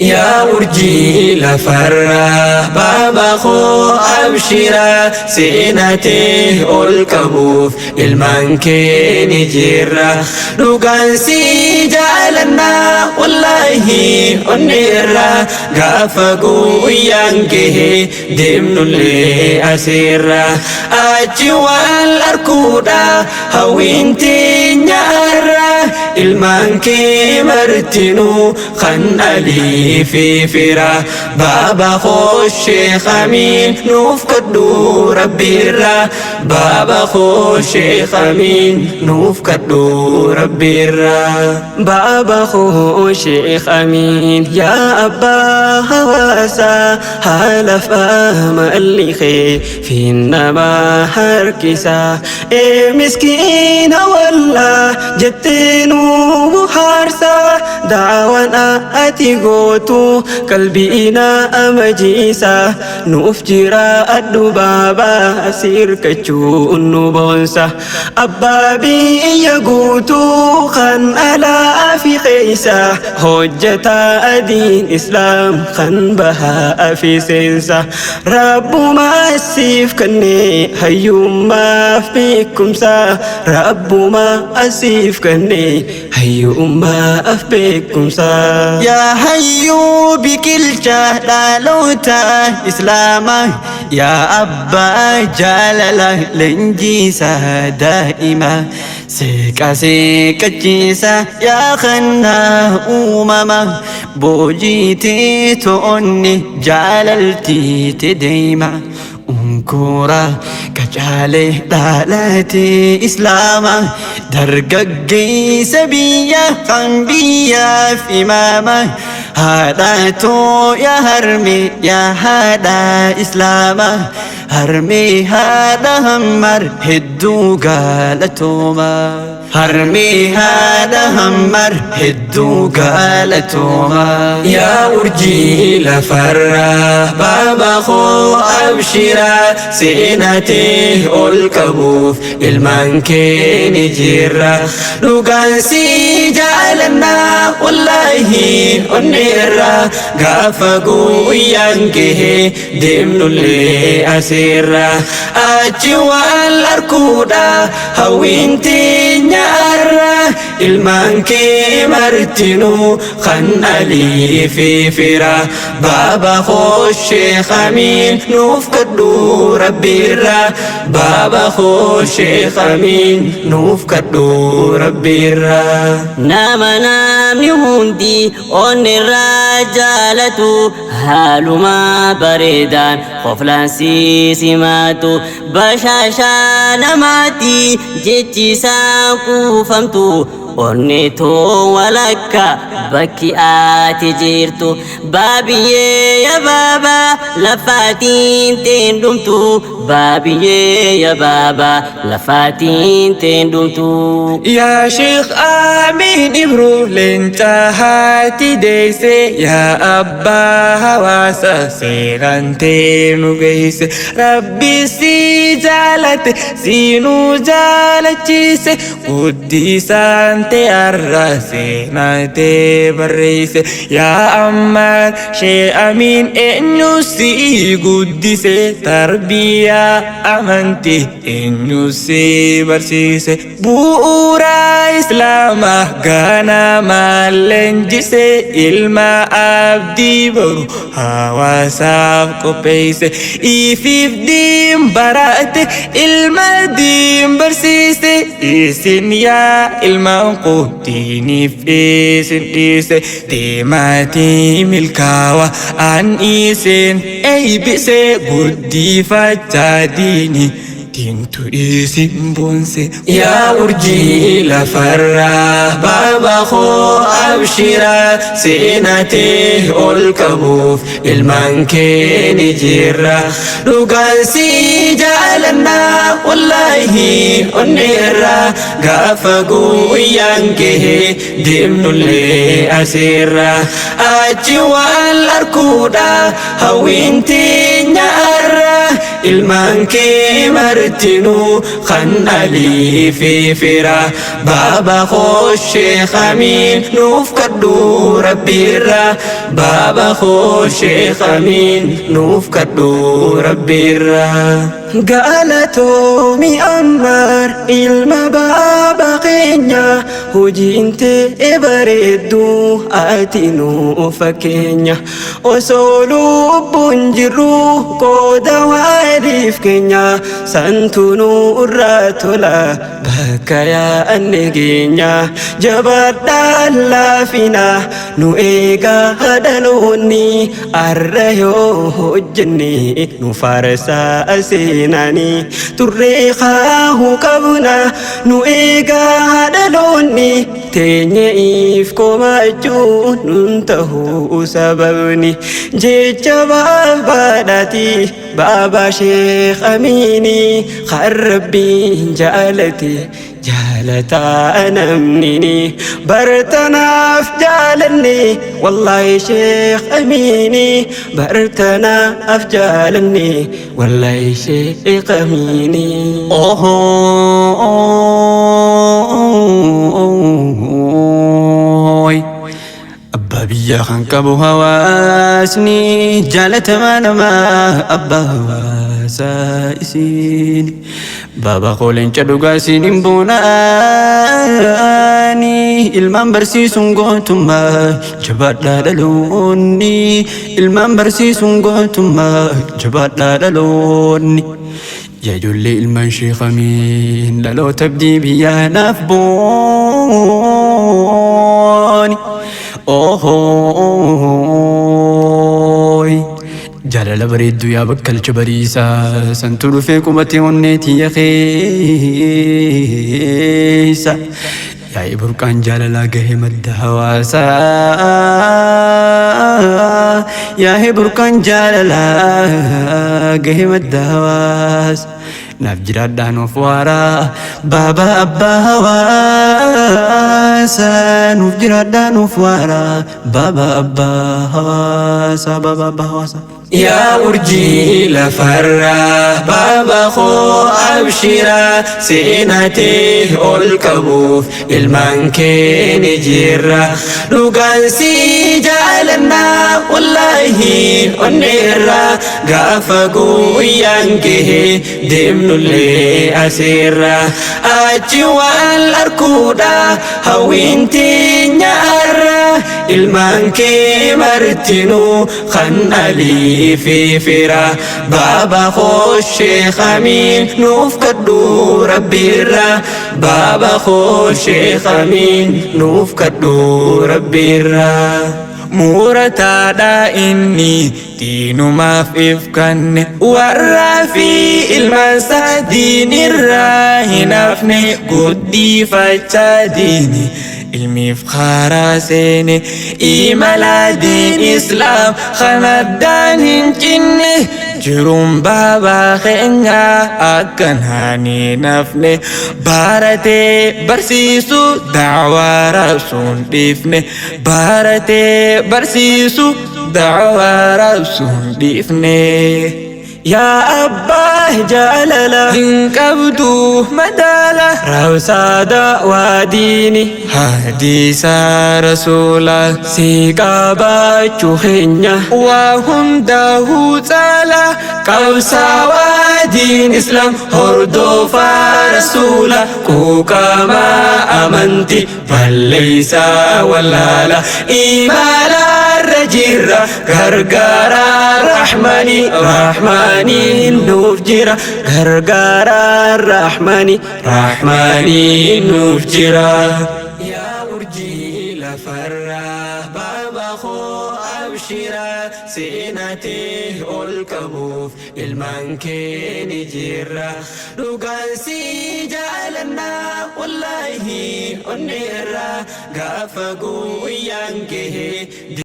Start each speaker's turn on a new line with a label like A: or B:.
A: يا urjii lafarraa baaba koo abshiraa seenatee ol qabuuf ilmaan kee ni jirra dhugaan si jaalannaa wallaahi onneerra gaafa guyyaan gahee deemnullee asirra achi wal arguudha hawwiin teenyaarra ilmaan kee martinuu kan alii في فرا بابا خوش شيخ أمين نوف كدو ربي الرا بابا خوش شيخ أمين نوف كدو ربي الرا بابا خوش شيخ أمين يا أبا هواسا هلا فهم اللي خي في النبا هركسا إيه مسكين والله جتنو بحارسا دعوانا أتيقوتو قلبينا أمجيسا نفجرا الدبابا أسير كتشو النبونسا أبابي يقوتو خان ألا في خيسا هجتا أدين إسلام خان بها في سنسا رب ما أسيف كني هيوم ما فيكم سا رب ما أسيف كني هيوم ما أفبيكم سا يا هيو بكل جهلوتا إسلاما يا أبا جلاله لنجيسا دائما سيكا سيكا جيسا يا خنا أمما بوجيتي توني جلالتي تديما أنكورا كجالي دالتي إسلاما درققي سبيا خنبيا في ماما هذا تو يا هرمي يا هذا إسلاما هرمي هذا همر هدو قالتوما هرمي هذا همر هدو قالتوما يا urjii lafarraa baaba koo abshiraa seenatee ol qabuuf ilmaan kee ni jirra dhugaan si jaalannaa wallaahi onneerra gaafa guyyaan gahee deemnullee asirra achi wal arguudha hawwiin teenyaarra ilmaan kee martinuu kan alii fi fira بابا خوش شيخ أمين نوف كدو ربي الرا بابا خوش شيخ أمين نوف كدو ربي الرا
B: نام هندي أن الرجالة هالما بريدان خفلان سيماتو بشاشا نماتي جيتي ساكو فمتو ونيتو ولكا بكي آتي جيرتو بابي يا بابا لفاتين تندمتو بابي يا بابا لفاتين تندمتو
A: يا شيخ آمين إبرو لنتهاتي ديسي يا أبا هواسا سيغانتي نغيسي ربي سي جالت سينو جالتيسي قديسان te arrase na te barreise ya ammar she amin enyu si guddise tarbiya amanti enyu si barsise bu'ura islama gana malenjise ilma abdi baru hawasaf kopeise ifif dim barate ilma dim barsise isin ya ilma قوتيني في سنتيس تيماتي ملكاوا عن إيسين أي بيسي قدي فتاديني تنتو إيسين بونسي يا urjii lafarraa baaba koo abshiraa seenatee ol qabuuf ilmaan kee ni jirra dhugaan si jaalannaa wallaahi onneerra gaafa guyyaan gahee deemnullee asirra achi wal arguudha hawwiin teenyaarra تينيا ilmaan kee martinuu kan alii fi fira baaba koo Sheekh Amiin nuuf kadhu rabbiirra baaba koo Sheekh Amiin nuuf kadhu rabbiirra galatoomi Ammar ilma baaba keenya hojiin tee bareeddu ati nuuf fakkeenya osoo lubbuun jirru qooda waaliif keenya santunuu irraa tola bakka yaa'anne keenya jabaadhaan laafina nu eegaa dhaloonni arra yoo hojjenne nu faarsaa seenanii turree kaahu qabna nu eegaa dhaloonni teenyeef komaachuun nun tahuu sababni jecha baabaadhaati baaba Sheekh Amiini kan Rabbiin jaalate jaalataa namnini bartanaaf jaalanne wallahi Sheekh Amiini bartanaaf jaalanne wallahi Sheekh Amiini أبا بيا خنكبو هواسني جالت مانما أبا هواسا إسيني بابا قولين جدوغا سينين بوناني ilmaan barsiisuun gootummaa jabaadhaa dhaloonni ilmaan barsiisuun gootummaa jabaadhaa dhaloonni yaa ijoollee ilmaan Sheekh Amiin dhaloota abdii biyyaanaaf booni jaalala bareeddu yaa bakkalcha bariisaa santu dhufee qubate onneetii keessa yaa burqaan jaalalaa gahee madda hawaasaa yaa burqaan jaalalaa gahee madda hawaasaa naaf jiraadhaan of waaraa baaba abbaa hawaasaa nuuf jiraadhaan of waaraa baaba abbaa hawaasaa baaba abbaa hawaasaa يا أرجي لفرا بابا خو أبشرا سيناتي الكبوف المنكين جيرا لغانسي جعلنا والله النيرا غافقو ينكه دمن اللي أسيرا أجوال أركودا هوينتي نيارا المنكي مرتنو خنالي في فرا بابا خو Sheekh Amiin nuuf kadhu rabbiirra بابا خو Sheekh Amiin nuuf kadhu rabbiirra murataadha inni diinumaaf ifkanne warra fi ilmaansa diinirraa hin hafne guddifachaa diini ilmiif karaa seene imala diin islaam kanaddaan hin cinne jiruun baabaa keenya akkanaan hin hafne baratee barsiisu da'waa rabsuun dhiifne baratee barsiisu da'waa rabsuun dhiifne يا أبا جلالا إن كبدو مدالا روسادا وديني حديث رسولا سيقا باچو خينيا وهم داهو تالا قوسا ودين إسلام هردو فرسولا كوكا ما أمنتي بل ليس ولالا إيمالا رجيرا غرغارا رحماني رحماني نوفجرا غرغارا رحماني نوفجرا يا أرجي لفرا بابا خو أبشرا سيناتي الكبوف المنكين جيرا لغانسي جعلنا والله النيرا غافقو ينكه